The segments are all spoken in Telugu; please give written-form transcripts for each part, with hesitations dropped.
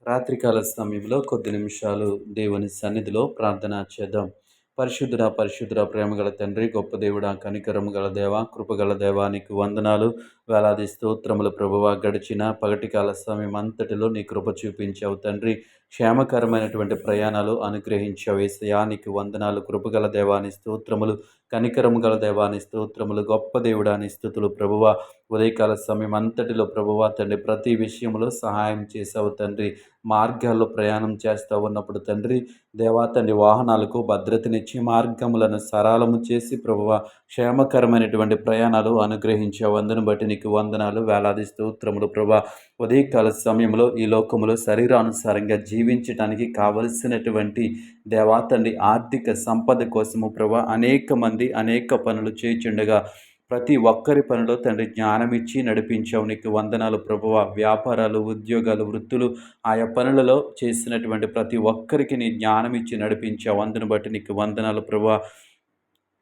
రాత్రికాల సమయంలో కొద్ది నిమిషాలు దేవుని సన్నిధిలో ప్రార్థన చేద్దాం. పరిశుద్ధుడా, పరిశుద్ధుడా, ప్రేమగల తండ్రి, గొప్ప దేవుడా, కనికరము గల దేవా, కృపగల దేవా, నీకు వందనాలు, వేలాది స్తోత్రములు ప్రభువా. గడిచిన పగటి కాల సమయం అంతటిలో నీ కృప చూపించావు తండ్రి. క్షేమకరమైనటువంటి ప్రయాణాలు అనుగ్రహించావు యేసయ్యా, నీకు వందనాలు. కృపగల దేవాని స్తోత్రములు, కనికరము గల దేవాని స్తోత్రములు, గొప్ప దేవుడాని స్తుతులు ప్రభువా. ఉదయకాల సమయం అంతటిలో ప్రభువా తండ్రి, ప్రతి విషయంలో సహాయం చేసావు తండ్రి. మార్గాల్లో ప్రయాణం చేస్తూ ఉన్నప్పుడు తండ్రి, దేవా తండ్రి, వాహనాలకు భద్రతనిచ్చి మార్గములను సరళము చేసి ప్రభువా క్షేమకరమైనటువంటి ప్రయాణాలు అనుగ్రహించావు. అందును బట్టి నీకు వందనాలు, వేలాది స్తోత్రములు ప్రభా. ఉదయకాల సమయంలో ఈ లోకములో శరీరానుసారంగా జీవించడానికి కావలసినటువంటి దేవా తండ్రి ఆర్థిక సంపద కోసము ప్రభా అనేక మంది అనేక పనులు చేయుచుండగా ప్రతి ఒక్కరి పనిలో తండ్రి జ్ఞానమిచ్చి నడిపించావు. నీకు వందనాలు ప్రభువా. వ్యాపారాలు, ఉద్యోగాలు, వృత్తులు, ఆయా పనులలో చేసినటువంటి ప్రతి ఒక్కరికి నీ జ్ఞానమిచ్చి నడిపించావు. అందును బట్టి నీకు వందనాలు ప్రభువా.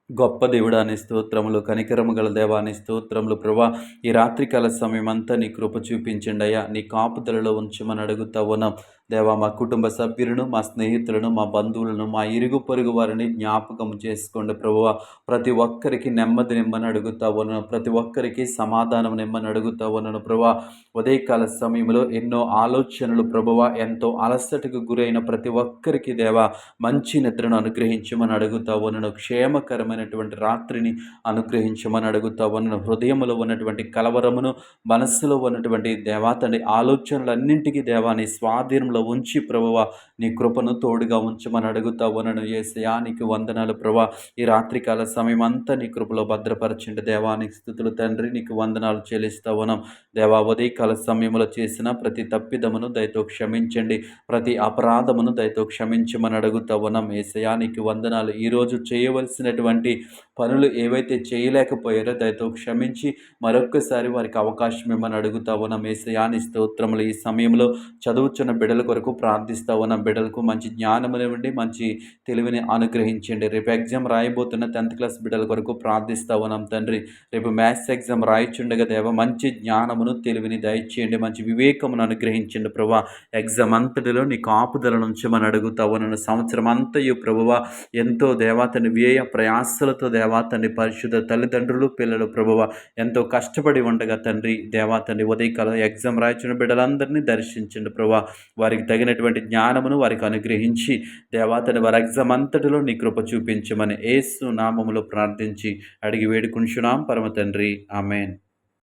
గొప్ప దేవుడాని స్తోత్రములు, కనికరము గల దేవాని స్తోత్రములు ప్రభా. ఈ రాత్రికాల సమయం అంతా నీ కృప చూపించండి అయ్యా. నీ కాపుదలలో ఉంచమని అడుగుతా ఉన్నాం దేవా. మా కుటుంబ సభ్యులను, మా స్నేహితులను, మా బంధువులను, మా ఇరుగు పొరుగు వారిని జ్ఞాపకం చేసుకోండి ప్రభువా. ప్రతి ఒక్కరికి నెమ్మది నిమ్మని అడుగుతా ఉన్నాను. ప్రతి ఒక్కరికి సమాధానం నిమ్మని అడుగుతా ఉన్నాను ప్రభా. ఉదయకాల సమయంలో ఎన్నో ఆలోచనలు ప్రభువా, ఎంతో అలసటకు గురైన ప్రతి ఒక్కరికి దేవా మంచి నిద్రను అనుగ్రహించమని అడుగుతా ఉన్నాను. క్షేమకరమైనటువంటి రాత్రిని అనుగ్రహించమని అడుగుతా ఉన్నాను. హృదయంలో ఉన్నటువంటి కలవరమును, మనస్సులో ఉన్నటువంటి దేవాతని ఆలోచనలన్నింటికీ దేవాని స్వాధీనంలో ఉంచి ప్రభువా నీ కృపను తోడుగా ఉంచమని అడుగుతా ఉన్నాను. యేసయ్యా నీకు వందనాలు ప్రభా. ఈ రాత్రికాల సమయం అంతా నీ కృపలో భద్రపరచండి దేవానికి స్తుతులు తండ్రి. నీకు వందనాలు చెల్లిస్తా ఉన్నాం దేవా. ఉదయకాల సమయంలో చేసిన ప్రతి తప్పిదమును దయతో క్షమించండి. ప్రతి అపరాధమును దయతో క్షమించమని అడుగుతా ఉన్నాం యేసయ్యా నీకు వందనాలు. ఈరోజు చేయవలసినటువంటి పనులు ఏవైతే చేయలేకపోయారో దయతో క్షమించి మరొక్కసారి వారికి అవకాశం ఇవ్వమని అడుగుతా ఉన్నాం యేసయ్యా నీ స్తోత్రములు. ఈ సమయంలో చదువుచున్న బిడ్డల కొరకు ప్రార్థిస్తా ఉన్నాం. బిడ్డలకు మంచి జ్ఞానమునివ్వండి, మంచి తెలివిని అనుగ్రహించండి. రేపు ఎగ్జామ్ రాయబోతున్న 10th క్లాస్ బిడ్డల కొరకు ప్రార్థిస్తా ఉన్నాం తండ్రి. రేపు మ్యాథ్స్ ఎగ్జామ్ రాయిచుండగా దేవ మంచి జ్ఞానమును, తెలివిని దయచేయండి, మంచి వివేకమును అనుగ్రహించండి ప్రభా. ఎగ్జామ్ అంతటిలో నీ కాపుదల నుంచి మనం అడుగుతా ఉన్నాను. సంవత్సరం అంతయు ప్రభువా ఎంతో దేవాతని వ్యయ ప్రయాసలతో దేవాతని పరిశుద్ధ తల్లిదండ్రులు, పిల్లలు ప్రభువా ఎంతో కష్టపడి ఉండగా తండ్రి దేవాతని ఉదయకాల ఎగ్జామ్ రాయించిన బిడ్డలందరినీ దర్శించండి ప్రభా. వారికి తగినటువంటి జ్ఞానమును వారికి అనుగ్రహించి దేవాతని వారి ఎగ్జామ్ అంతటిలో నీ కృప చూపించమని యేసు నామములో ప్రార్థించి అడిగి వేడుకుంటున్నాం పరమ తండ్రి. ఆమేన్.